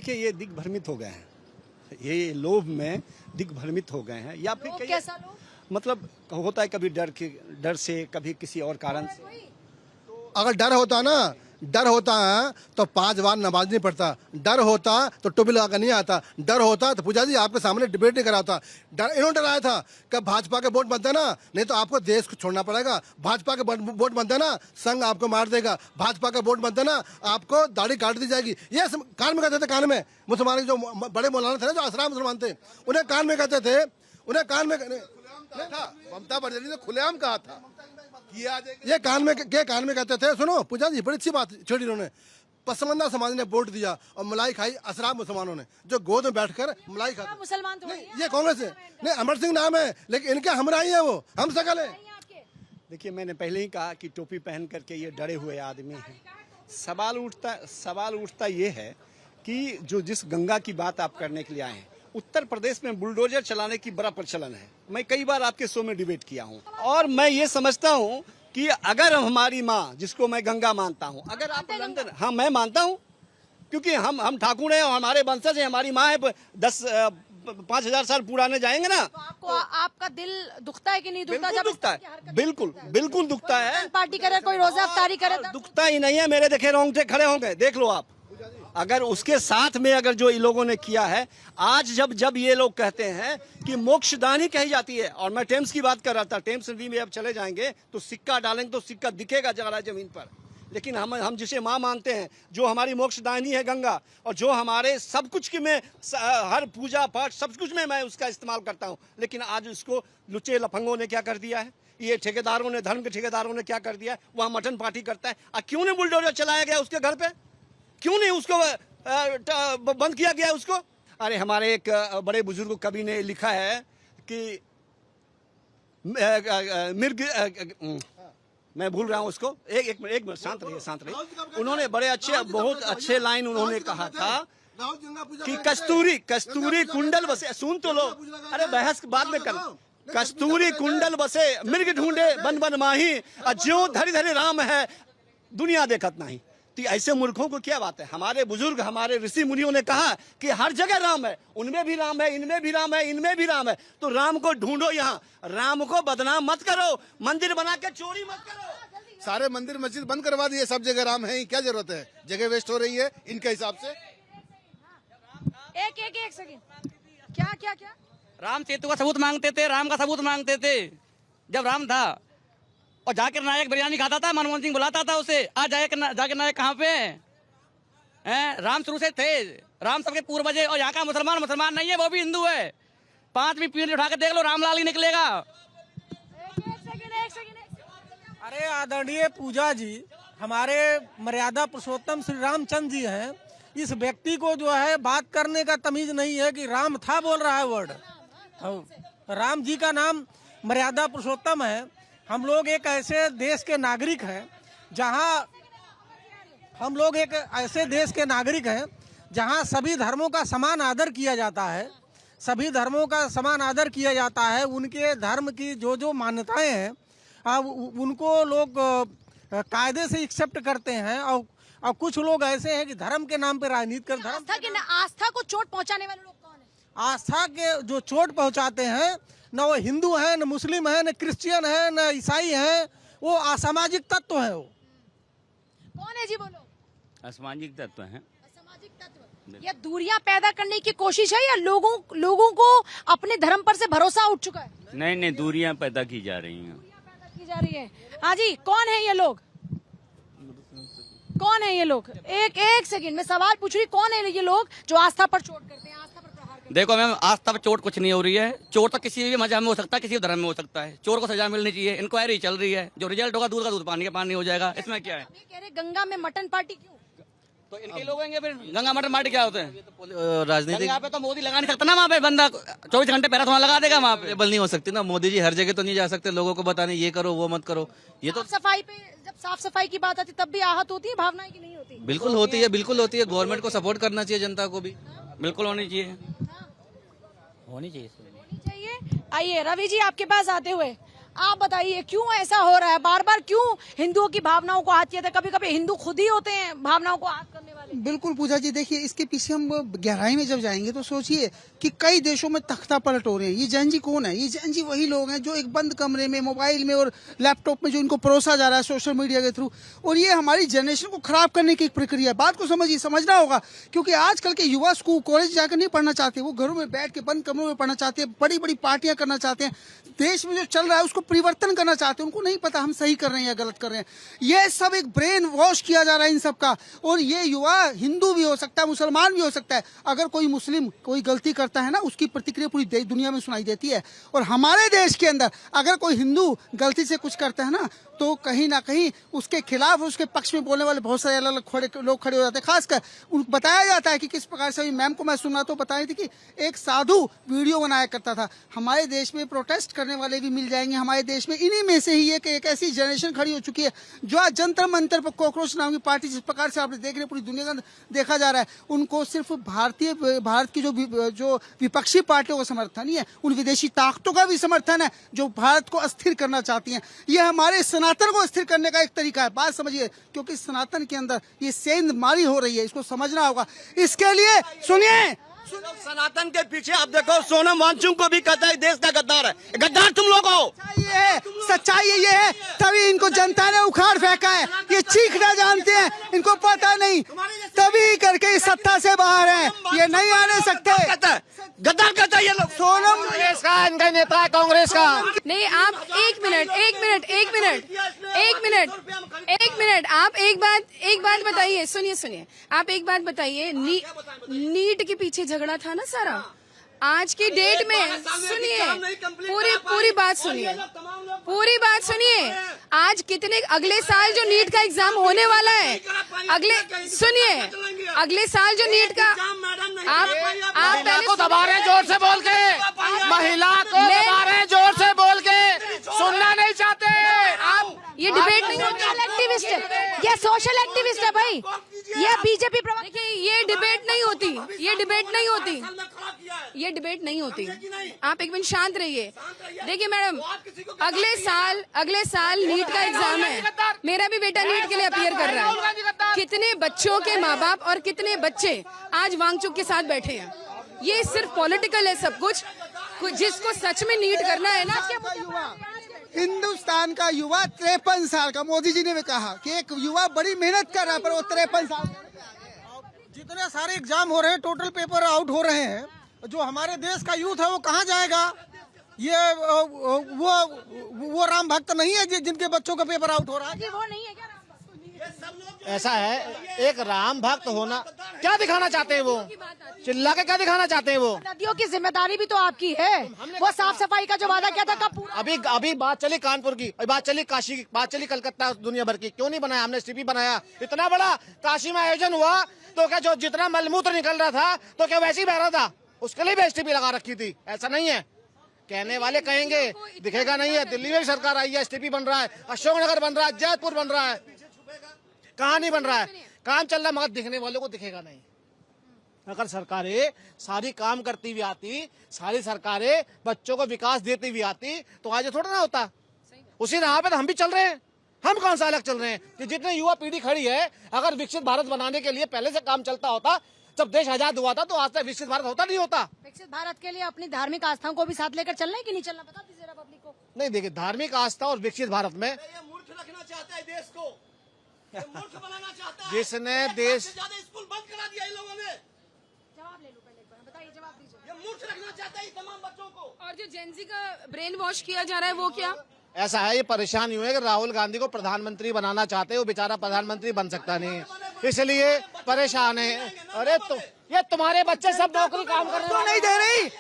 देखिए ये दिग्भ्रमित हो गए हैं, ये लोभ में दिग्भ्रमित हो गए हैं, या फिर लोग कहीं कैसा लोग? मतलब होता है कभी डर से, कभी किसी और कारण से। अगर डर होता है तो 5 बार नमाज नहीं पढ़ता, डर होता तो टोपी लगा कर नहीं आता, डर होता तो पूजा जी आपके सामने डिबेट नहीं कराता। इन्होंने डराया था कि भाजपा के वोट मत देना, नहीं तो आपको देश को छोड़ना पड़ेगा, भाजपा के वोट मत देना संघ आपको मार देगा, भाजपा का वोट मत देना आपको दाढ़ी काट दी जाएगी। ये कान में कहते थे, कान में मुसलमान जो बड़े मौलाना थे ना, जो असरा मुसलमान थे, उन्हें कान में कहते थे, उन्हें कान में ममता बनर्जी ने खुलेआम कहा था ये कान में कहते थे। सुनो पूजा जी, बड़ी अच्छी बात छोड़ी इन्होंने, पसमंदा समाज ने वोट दिया और मलाई खाई असराब मुसलमानों ने, जो गोद में बैठकर मलाई खाते। मुसलमान तो ये कांग्रेस है, नहीं अमर सिंह नाम है, लेकिन इनके हमराही है, वो हम सकल है। देखिए मैंने पहले ही कहा कि टोपी पहन करके ये डरे हुए आदमी हैं। सवाल उठता ये है कि जो जिस गंगा की बात आप करने के लिए आए हैं, उत्तर प्रदेश में बुलडोजर चलाने की बड़ा प्रचलन है। मैं कई बार आपके शो में डिबेट किया हूं, और मैं ये समझता हूं कि अगर हमारी माँ, जिसको मैं गंगा मानता हूं, अगर आप लंदन, हाँ मैं मानता हूं, क्योंकि हम ठाकुर हैं और हमारे वंशज हैं, हमारी माँ है, 5,000 साल पुराने जाएंगे ना। तो आपको आपका दिल दुखता है कि नहीं दुखता? बिल्कुल दुखता है, बिल्कुल दुखता है। पार्टी करे, कोई रोजा अफ्तारी करे, दुखता ही नहीं है, मेरे देखे रोंगटे खड़े होंगे, देख लो आप। अगर उसके साथ में अगर जो इन लोगों ने किया है, आज जब ये लोग कहते हैं कि मोक्षदानी कही जाती है, और मैं टेम्स की बात कर रहा था, टेम्स नदी में अब चले जाएंगे तो सिक्का डालेंगे तो सिक्का दिखेगा जा रहा है जमीन पर, लेकिन हम जिसे माँ मानते हैं, जो हमारी मोक्षदानी है गंगा, और जो हमारे सब कुछ की मैं हर पूजा पाठ सब कुछ में मैं उसका इस्तेमाल करता हूँ, लेकिन आज उसको लुच्चे लफंगों ने क्या कर दिया है, ये ठेकेदारों ने, धर्म के ठेकेदारों ने क्या कर दिया है, वहाँ मटन पार्टी करता है। क्यों नहीं बुलडोजर चलाया गया उसके घर पे, क्यों नहीं उसको बंद किया गया उसको? अरे हमारे एक बड़े बुजुर्ग कवि ने लिखा है कि मिर्ग, मैं भूल रहा हूँ उसको, एक मिनट शांत रहिए। उन्होंने बड़े अच्छे, बहुत अच्छे लाइन उन्होंने कहा था कि कस्तूरी कुंडल बसे, सुन तो लो, अरे बहस बाद में कर, कस्तूरी कुंडल बसे मिर्ग ढूंढे बन बन माही, ज्यों धरि धरि राम है दुनिया देखत नहीं। तो ऐसे मूर्खों को क्या बात है? हमारे बुजुर्ग, हमारे ऋषि मुनियों ने कहा कि हर जगह राम है, उनमें भी राम है, इनमें भी राम है, इनमें भी राम है, तो राम को ढूंढो यहाँ, राम को बदनाम मत करो, मंदिर बना के चोरी मत करो। सारे मंदिर मस्जिद बंद करवा दिए, सब जगह राम है, क्या जरूरत है? जगह वेस्ट हो रही है इनके हिसाब से। एक सेकंड, क्या राम सेतु का सबूत मांगते थे, राम का सबूत मांगते थे जब राम था, और जाकिर नायक बिरयानी खाता था, मनमोहन सिंह बुलाता था उसे। आज जाकिर नायक कहाँ पे हैं? राम शुरू से थे, राम सबके पूर्वज है, और यहाँ का मुसलमान नहीं है, वो भी हिंदू है। 5वीं पीढ़ी उठा के देख लो, रामलाल ही निकलेगा। एक सेकंड। अरे आदरणीय पूजा जी, हमारे मर्यादा पुरुषोत्तम श्री रामचंद्र जी हैं, इस व्यक्ति को जो है बात करने का तमीज नहीं है कि राम था बोल रहा है वर्ड। राम जी का नाम मर्यादा पुरुषोत्तम है। हम लोग एक ऐसे देश के नागरिक हैं जहां जहां सभी धर्मों का समान आदर किया जाता है, उनके धर्म की जो मान्यताएं हैं उनको लोग कायदे से एक्सेप्ट करते हैं, और कुछ लोग ऐसे हैं कि धर्म के नाम पे राजनीति कर, आस्था को चोट पहुंचाने वाले लोग कौन है? आस्था के जो चोट पहुंचाते हैं, न वो हिंदू है, न मुस्लिम है, न क्रिश्चियन है, न ईसाई है, वो असामाजिक तत्व है। वो कौन है जी? बोलो। असामाजिक तत्व है। असामाजिक तत्व, ये दूरियां पैदा करने की कोशिश है, या लोगों को अपने धर्म पर से भरोसा उठ चुका है? नहीं, दूरियां पैदा की जा रही हैं। हाँ जी, कौन है ये लोग? कौन है ये लोग? एक सेकंड में सवाल पूछ रही, कौन है ये लोग जो आस्था पर चोट करते हैं, आस्था पर प्रहार करते हैं? देखो मैम, आस्था पर चोट कुछ नहीं हो रही है। चोट तो किसी भी मजहब में हो सकता है, किसी भी धर्म में हो सकता है। चोर को सजा मिलनी चाहिए। इंक्वायरी चल रही है, जो रिजल्ट होगा दूध का दूध, पानी का पानी हो जाएगा। इसमें क्या है? कह रहे गंगा में मटन पार्टी क्यों? तो इनके लोग होंगे फिर। गंगा मटन पार्टी क्या होते हैं? राजनीतिक यहाँ पे तो मोदी लगा नहीं सकता ना, वहाँ पे बंदा 24 घंटे पहरा थोड़ा लगा देगा वहाँ पे। बल नहीं हो सकती ना, मोदी जी हर जगह तो नहीं जा सकते लोगों को बताने ये करो वो मत करो। ये तो सफाई पे, जब साफ सफाई की बात आती तब भी आहत होती है भावनाएं की नहीं होती? बिल्कुल होती है, बिल्कुल होती है। गवर्नमेंट को सपोर्ट करना चाहिए, जनता को भी बिल्कुल होनी चाहिए। होनी चाहिए। आइए रवि जी, आपके पास आते हुए आप बताइए, क्यों ऐसा हो रहा है? बार बार क्यों हिंदुओं की भावनाओं को आहत किया था? कभी कभी हिंदू खुद ही होते हैं भावनाओं को आहत करने वाले। बिल्कुल पूजा जी, देखिए इसके पीछे हम गहराई में जब जाएंगे तो सोचिए कि कई देशों में तख्ता पलट हो रहे हैं। ये जैन जी कौन है? ये जैन जी वही लोग हैं जो एक बंद कमरे में मोबाइल में और लैपटॉप में जो इनको परोसा जा रहा है सोशल मीडिया के थ्रू, और ये हमारी जनरेशन को खराब करने की एक प्रक्रिया है। बात को समझना होगा, क्योंकि आजकल के युवा स्कूल कॉलेज जाकर नहीं पढ़ना चाहते, वो घरों में बैठ के बंद कमरों में पढ़ना चाहते हैं, बड़ी बड़ी पार्टियां करना चाहते हैं, देश में जो चल रहा है उसको परिवर्तन करना चाहते हैं। उनको नहीं पता हम सही कर रहे हैं या गलत कर रहे हैं। ये सब एक ब्रेन वॉश किया जा रहा है इन सब का। और ये युवा हिंदू भी हो सकता है, मुसलमान भी हो सकता है। अगर कोई मुस्लिम कोई गलती करता है ना, उसकी प्रतिक्रिया पूरी दुनिया में सुनाई देती है। और हमारे देश के अंदर अगर कोई हिंदू गलती से कुछ करता है ना, तो कहीं ना कहीं उसके खिलाफ उसके पक्ष में बोलने वाले बहुत सारे अलग अलग लोग खड़े हो जाते हैं। खासकर बताया जाता है कि किस प्रकार से, मैम को मैं सुना तो बताई थी कि एक साधु वीडियो बनाया करता था। हमारे देश में प्रोटेस्ट करने वाले भी मिल जाएंगे हमारे देश में। इन्हीं में से ही एक ऐसी जनरेशन खड़ी हो चुकी है जो आज जंतर मंतर पर कॉकरोच नाम की पार्टी जिस प्रकार से आपने देख रहे पूरी दुनिया का देखा जा रहा है, उनको सिर्फ भारत की जो विपक्षी पार्टियों का समर्थन नहीं है, उन विदेशी ताकतों का भी समर्थन है जो भारत को अस्थिर करना चाहती हैं। ये हमारे सनातन को अस्थिर करने का एक तरीका है। बात समझिए, क्योंकि सनातन के अंदर ये सेंधमारी हो रही है, इसको समझना होगा। इसके लिए सुनिए, सनातन के पीछे आप देखो, सोनम वांगचुक को भी कहता है देश का गद्दार है। गद्दार तुम लोग हो। सच्चाई ये है, तभी इनको जनता ने उखाड़ फेंका है। ये चीखना जानते हैं, इनको पता नहीं, तभी करके इस सत्ता से बाहर है, ये नहीं आने सकते। गद्दार कहता है ये लोग। सोनम कांग्रेस का इनका नेता है, कांग्रेस का। नहीं, आप एक मिनट आप एक बात बताइए। सुनिए, आप एक बात बताइए। नीट के पीछे झगड़ा था ना सारा, आज की डेट में सुनिए, पूरी बात सुनिए। आज कितने, अगले साल जो नीट का एग्जाम होने वाला है, अगले साल जो नीट का, आप पहले को दबा रहे हैं जोर से बोल के, महिला को दबा रहे हैं जोर से बोल के, सुनना नहीं चाहते आप। ये डिबेट नहीं, सोशल एक्टिविस्ट है, ये सोशल एक्टिविस्ट है भाई, ये बीजेपी। देखिए, ये डिबेट नहीं होती। आप एक मिनट शांत रहिए। देखिए मैडम, अगले साल नीट का एग्जाम है। मेरा भी बेटा नीट के लिए अपीयर कर रहा है। कितने बच्चों के माँ बाप और कितने बच्चे आज वांगचुक के साथ बैठे हैं। ये सिर्फ पॉलिटिकल है सब कुछ। जिसको सच में नीट करना है ना, हिंदुस्तान का युवा 53 साल का, मोदी जी ने भी कहा कि एक युवा बड़ी मेहनत कर रहा है, पर वो 53 साल। जितने सारे एग्जाम हो रहे हैं, टोटल पेपर आउट हो रहे हैं, जो हमारे देश का यूथ है वो कहाँ जाएगा? ये वो राम भक्त नहीं है जिनके बच्चों का पेपर आउट हो रहा है। वो नहीं है क्या? ऐसा है, एक राम भक्त होना, क्या दिखाना चाहते हैं वो? चिल्ला के क्या दिखाना चाहते हैं वो? नदियों की जिम्मेदारी भी तो आपकी है। वो साफ सफाई का जो वादा किया था कब पूरा? अभी बात चली कानपुर की, बात चली काशी की, बात चली कलकत्ता, दुनिया भर की। क्यों नहीं बनाया हमने? एसटीपी बनाया। इतना बड़ा काशी में आयोजन हुआ तो क्या जो जितना मलमूत्र निकल रहा था तो क्या वैसे ही बह रहा था? उसके लिए भी एसटीपी लगा रखी थी। ऐसा नहीं है, कहने वाले कहेंगे, दिखेगा नहीं है। दिल्ली में भी सरकार आई है, एसटीपी बन रहा है, अशोकनगर बन रहा है, जयपुर बन रहा है, कहाँ नहीं बन रहा है? काम चल रहा है, मगर दिखने वालों को दिखेगा नहीं। अगर सरकारें सारी काम करती हुई आती, सारी सरकारें बच्चों को विकास देती हुई आती, तो आज थोड़ा ना होता। उसी राह पे तो हम भी चल रहे हैं। हम कौन सा अलग चल रहे हैं? कि जितने युवा पीढ़ी खड़ी है, अगर विकसित भारत बनाने के लिए पहले से काम चलता होता, जब देश आजाद हुआ था, तो आज तक विकसित भारत होता नहीं होता। विकसित भारत के लिए अपनी धार्मिक आस्थाओं को भी साथ लेकर चलना है कि नहीं चलना, बता दीजिए पब्लिक को। नहीं, देखिए, धार्मिक आस्था और विकसित भारत में मूर्ख रखना चाहता है देश को, मूर्ख बनाना चाहता है। जिसने देश स्कूल बंद करा दिया इन लोगों ने। जवाब ले लो पहले एक बार, बताइए, जवाब दीजिए। ये मूर्ख रखना चाहता है तमाम बच्चों को। और जो जेनजी का ब्रेन वॉश किया जा रहा है वो क्या? ऐसा है, ये परेशान हुए कि राहुल गांधी को प्रधानमंत्री बनाना चाहते हैं, वो बेचारा प्रधानमंत्री बन सकता नहीं, इसलिए परेशान है। अरे तो ये तुम्हारे बच्चे सब नौकरी काम कर रहे हैं, नहीं दे रही।